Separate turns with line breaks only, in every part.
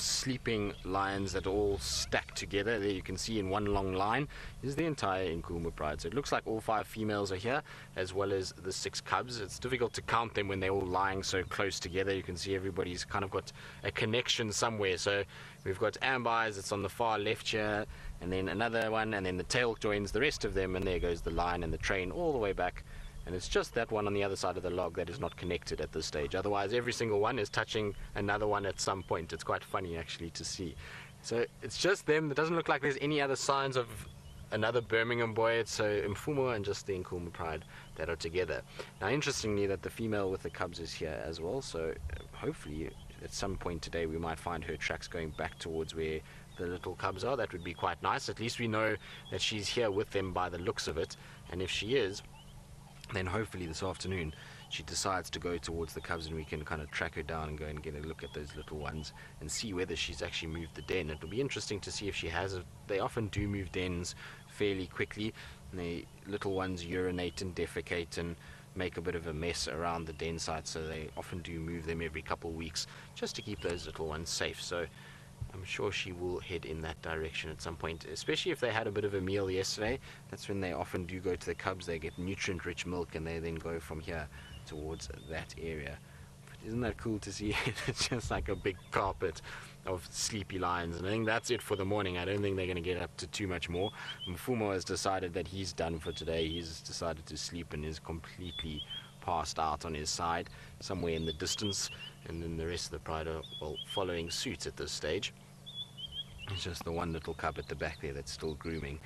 sleeping lions that all stack together. There you can see in one long line is the entire Nkuhuma pride. So it looks like all 5 females are here, as well as the 6 cubs. It's difficult to count them when they're all lying so close together. You can see everybody's kind of got a connection somewhere. So we've got Amber Eyes, it's on the far left here, and then another one, and then the tail joins the rest of them, and there goes the line and the train all the way back. And it's just that one on the other side of the log that is not connected at this stage. Otherwise, every single one is touching another one at some point. It's quite funny, actually, to see. So it's just them. It doesn't look like there's any other signs of another Birmingham boy. It's Mfumo and just the Nkuhuma pride that are together. Now, interestingly, that the female with the cubs is here as well. So hopefully, at some point today, we might find her tracks going back towards where the little cubs are. That would be quite nice. At least we know that she's here with them by the looks of it. And if she is, then hopefully this afternoon she decides to go towards the cubs and we can kind of track her down and go and get a look at those little ones and see whether she's actually moved the den. It'll be interesting to see if she has. They often do move dens fairly quickly, and the little ones urinate and defecate and make a bit of a mess around the den site, so they often do move them every couple of weeks just to keep those little ones safe. So I'm sure she will head in that direction at some point, especially if they had a bit of a meal yesterday. That's when they often do go to the cubs. They get nutrient-rich milk and they then go from here towards that area. But isn't that cool to see? It's just like a big carpet of sleepy lions, and I think that's it for the morning. I don't think they're going to get up to too much more. Mfumo has decided that he's done for today. He's decided to sleep and is completely passed out on his side somewhere in the distance, and then the rest of the pride are, well, following suit at this stage. It's just the one little cub at the back there that's still grooming.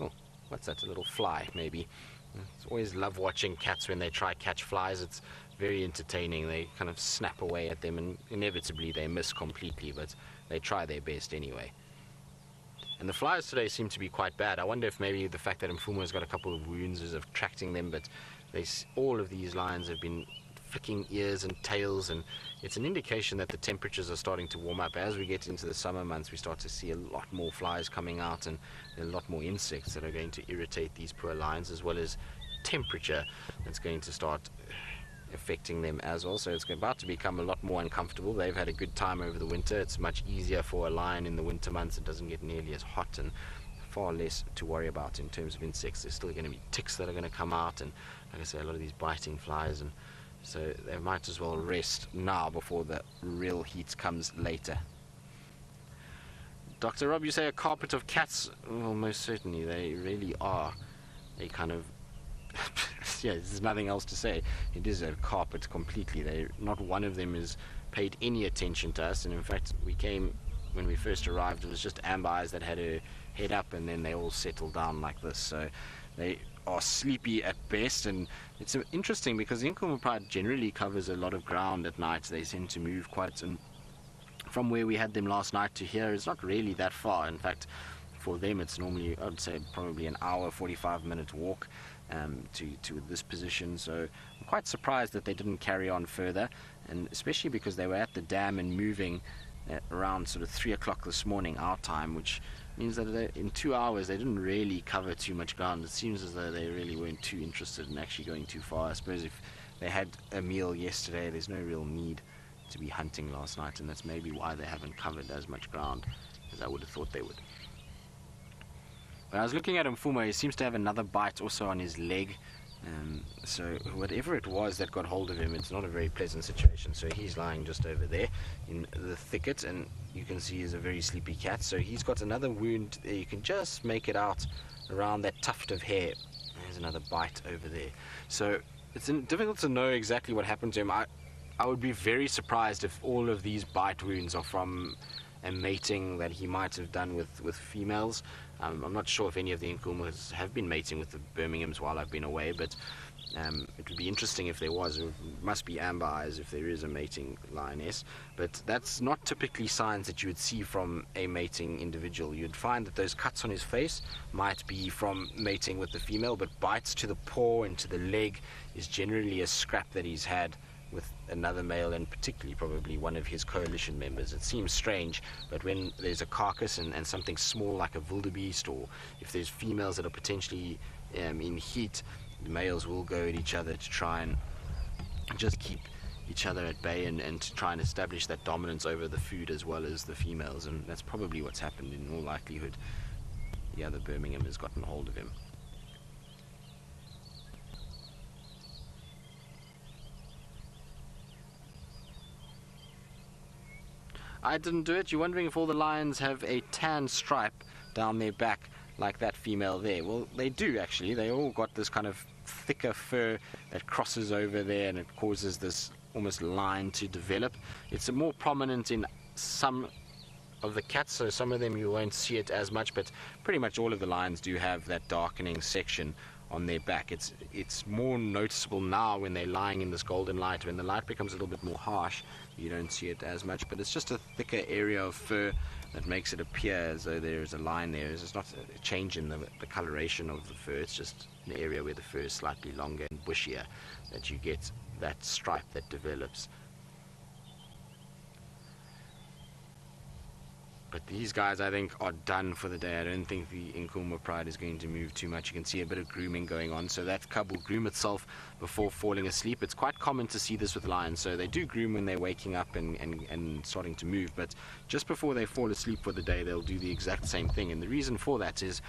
Oh, what's that? A little fly, maybe. It's always love watching cats when they try catch flies. It's very entertaining. They kind of snap away at them, and inevitably they miss completely, but they try their best anyway. And the flies today seem to be quite bad. I wonder if maybe the fact that Mfumo's got a couple of wounds is attracting them, but all of these lions have been flicking ears and tails, and it's an indication that the temperatures are starting to warm up. As we get into the summer months, we start to see a lot more flies coming out and a lot more insects that are going to irritate these poor lions, as well as temperature that's going to start affecting them as well. So it's about to become a lot more uncomfortable. They've had a good time over the winter. It's much easier for a lion in the winter months. It doesn't get nearly as hot and far less to worry about in terms of insects. There's still going to be ticks that are going to come out, and like I say, a lot of these biting flies, and so they might as well rest now before the real heat comes later. Dr. Rob, you say a carpet of cats? Well, most certainly they really are. They kind of yeah, there's nothing else to say. It is a carpet completely. Not one of them has paid any attention to us, and in fact we came, when we first arrived, it was just Amber Eyes that had her head up, and then they all settled down like this. So they are sleepy at best, and it's interesting because the Nkuhuma pride generally covers a lot of ground at night. They tend to move quite, and from where we had them last night to here, it's not really that far. In fact, for them it's normally, I'd say, probably an hour, 45-minute walk to this position. So I'm quite surprised that they didn't carry on further, and especially because they were at the dam and moving at around sort of 3 o'clock this morning our time, which means that in 2 hours they didn't really cover too much ground. It seems as though they really weren't too interested in actually going too far. I suppose if they had a meal yesterday, there's no real need to be hunting last night, and that's maybe why they haven't covered as much ground as I would have thought they would. When I was looking at Mfumo, he seems to have another bite also on his leg. So whatever it was that got hold of him, it's not a very pleasant situation. So he's lying just over there in the thicket, and you can see he's a very sleepy cat. So he's got another wound there. You can just make it out around that tuft of hair. There's another bite over there. So it's difficult to know exactly what happened to him. I would be very surprised if all of these bite wounds are from a mating that he might have done with females. I'm not sure if any of the Nkuhumas have been mating with the Birminghams while I've been away, but it would be interesting if there was. It must be Amber Eyes if there is a mating lioness, but that's not typically signs that you would see from a mating individual. You'd find that those cuts on his face might be from mating with the female, but bites to the paw and to the leg is generally a scrap that he's had with another male, and particularly probably one of his coalition members. It seems strange, but when there's a carcass and something small like a wildebeest, or if there's females that are potentially in heat, the males will go at each other to try and just keep each other at bay and to try and establish that dominance over the food as well as the females, and that's probably what's happened in all likelihood. The other Birmingham has gotten hold of him. I didn't do it. You're wondering if all the lions have a tan stripe down their back like that female there. Well, they do actually. They all got this kind of thicker fur that crosses over there, and it causes this almost line to develop. It's more prominent in some of the cats, so some of them you won't see it as much, but pretty much all of the lions do have that darkening section on their back. It's more noticeable now when they're lying in this golden light. When the light becomes a little bit more harsh, you don't see it as much, but it's just a thicker area of fur that makes it appear as though there is a line there. It's not a change in the coloration of the fur, it's just an area where the fur is slightly longer and bushier that you get that stripe that develops. But these guys, I think, are done for the day. I don't think the Nkuhuma pride is going to move too much. You can see a bit of grooming going on. So that cub will groom itself before falling asleep. It's quite common to see this with lions. So they do groom when they're waking up and starting to move. But just before they fall asleep for the day, they'll do the exact same thing. And the reason for that is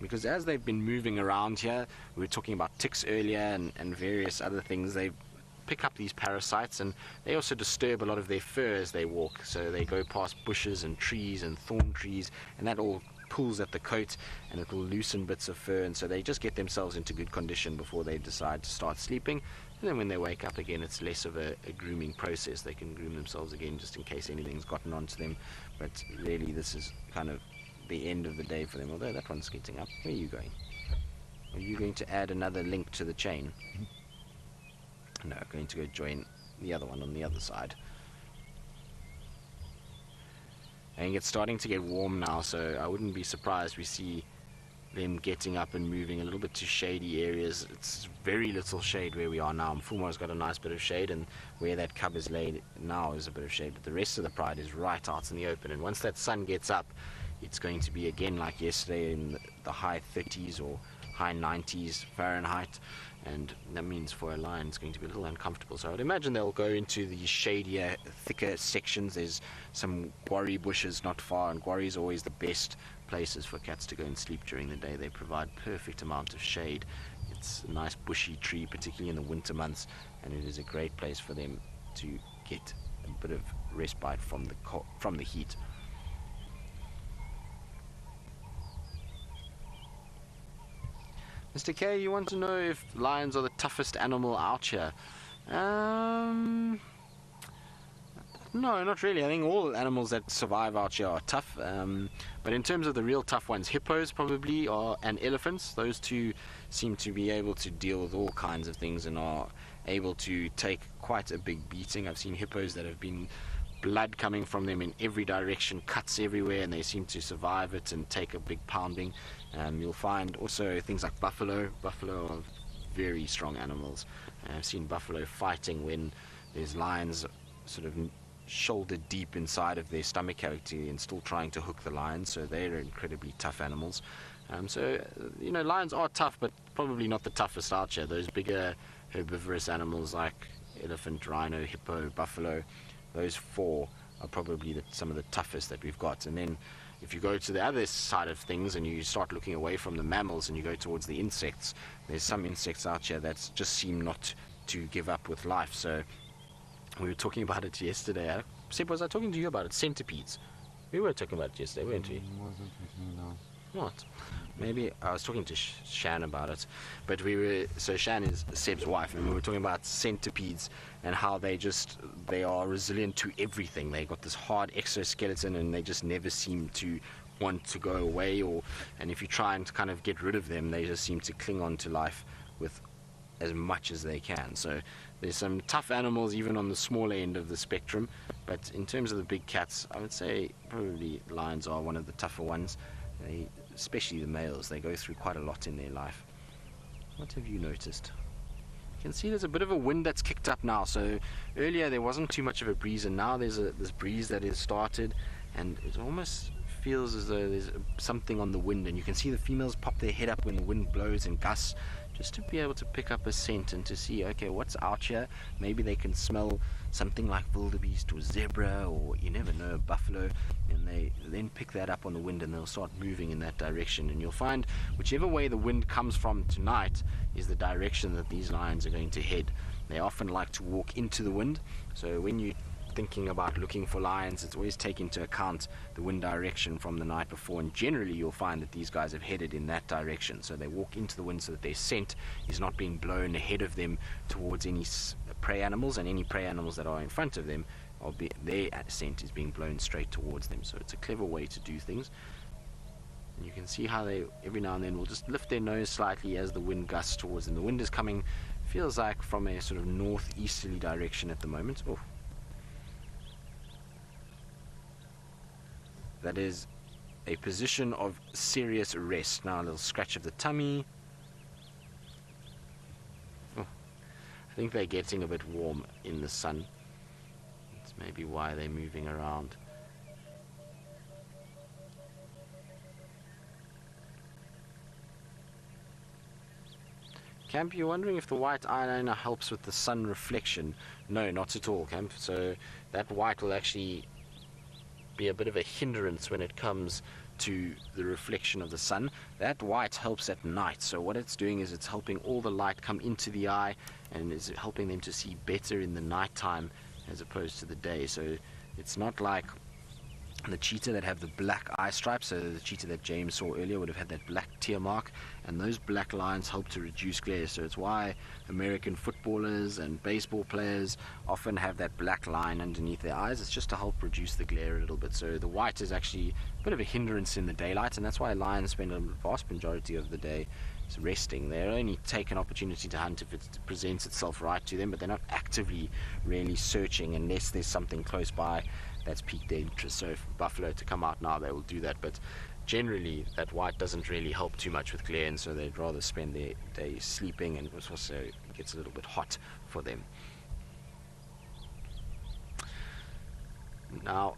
because as they've been moving around here, we were talking about ticks earlier and various other things, they pick up these parasites, and they also disturb a lot of their fur as they walk. So they go past bushes and trees and thorn trees, and that all pulls at the coat and it will loosen bits of fur, and so they just get themselves into good condition before they decide to start sleeping. And then when they wake up again, it's less of a grooming process. They can groom themselves again just in case anything's gotten onto them, but really this is kind of the end of the day for them. Although that one's getting up. Where are you going? Are you going to add another link to the chain? No, I'm going to go join the other one on the other side. I think it's starting to get warm now, so I wouldn't be surprised we see them getting up and moving a little bit to shady areas. It's very little shade where we are now. Mfumo's got a nice bit of shade, and where that cub is laid now is a bit of shade, but the rest of the pride is right out in the open. And once that sun gets up, it's going to be again like yesterday in the high 30s or high 90s Fahrenheit, and that means for a lion it's going to be a little uncomfortable. So I would imagine they'll go into the shadier, thicker sections. There's some guarri bushes not far, and guarris are always the best places for cats to go and sleep during the day. They provide perfect amount of shade. It's a nice bushy tree, particularly in the winter months, and it is a great place for them to get a bit of respite from the heat. Mr. K, you want to know if lions are the toughest animal out here? No, not really. I think all animals that survive out here are tough. But in terms of the real tough ones, hippos probably are, and elephants. Those two seem to be able to deal with all kinds of things and are able to take quite a big beating. I've seen hippos that have been blood coming from them in every direction, cuts everywhere, and they seem to survive it and take a big pounding. You'll find also things like buffalo. Buffalo are very strong animals. I've seen buffalo fighting when there's lions sort of shoulder deep inside of their stomach cavity and still trying to hook the lion, so they're incredibly tough animals. Lions are tough, but probably not the toughest out here. Those bigger herbivorous animals like elephant, rhino, hippo, buffalo, those four are probably some of the toughest that we've got. And then if you go to the other side of things and you start looking away from the mammals and you go towards the insects, there's some insects out here that just seem not to give up with life. So we were talking about it yesterday. Seb, was I talking to you about it? Centipedes. We were talking about it yesterday, weren't we? What? Maybe I was talking to Shan about it, but so Shan is Seb's wife, and we were talking about centipedes and how they are resilient to everything. They got this hard exoskeleton and they just never seem to want to go away, and if you try and kind of get rid of them, they just seem to cling on to life with as much as they can. So there's some tough animals even on the smaller end of the spectrum, but in terms of the big cats, I would say probably lions are one of the tougher ones. Especially the males, they go through quite a lot in their life. What have you noticed? You can see there's a bit of a wind that's kicked up now. So earlier there wasn't too much of a breeze, and now there's this breeze that has started, and it almost feels as though there's something on the wind, and you can see the females pop their head up when the wind blows and gusts. just to be able to pick up a scent and to see, okay, what's out here. Maybe they can smell something like wildebeest or zebra, or you never know, buffalo, and they then pick that up on the wind and they'll start moving in that direction. And you'll find whichever way the wind comes from tonight is the direction that these lions are going to head. They often like to walk into the wind, so when you thinking about looking for lions, it's always take into account the wind direction from the night before, and generally you'll find that these guys have headed in that direction, so they walk into the wind so that their scent is not being blown ahead of them towards any prey animals, and any prey animals that are in front of them their scent is being blown straight towards them. So it's a clever way to do things. And you can see how they every now and then will just lift their nose slightly as the wind gusts towards them. The wind is coming, feels like, from a sort of northeasterly direction at the moment. Oh, that is a position of serious rest. Now a little scratch of the tummy. Oh, I think they're getting a bit warm in the sun. That's maybe why they're moving around. Camp, you're wondering if the white eyeliner helps with the sun reflection. No, not at all, Camp. So that white will actually be a bit of a hindrance when it comes to the reflection of the sun. That white helps at night, so what it's doing is it's helping all the light come into the eye and is helping them to see better in the night time as opposed to the day. So it's not like the cheetah that have the black eye stripes. So the cheetah that James saw earlier would have had that black tear mark, and those black lines help to reduce glare. So it's why American footballers and baseball players often have that black line underneath their eyes. It's just to help reduce the glare a little bit. So the white is actually a bit of a hindrance in the daylight, and that's why lions spend a vast majority of the day resting. They only take an opportunity to hunt if it presents itself right to them, but they're not actively really searching unless there's something close by that's piqued their interest. So if buffalo to come out now, they will do that, but generally that white doesn't really help too much with glare, and so they'd rather spend their day sleeping, and it also gets a little bit hot for them. Now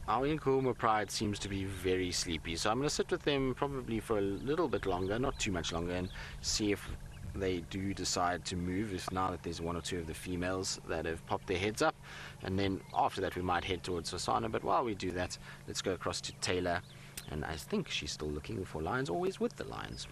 our Nkuhuma pride seems to be very sleepy, so I'm going to sit with them probably for a little bit longer, not too much longer, and see if they do decide to move, if now that there's one or two of the females that have popped their heads up. And then after that we might head towards Sosana, but while we do that, let's go across to Taylor, and I think she's still looking for lions, always with the lions.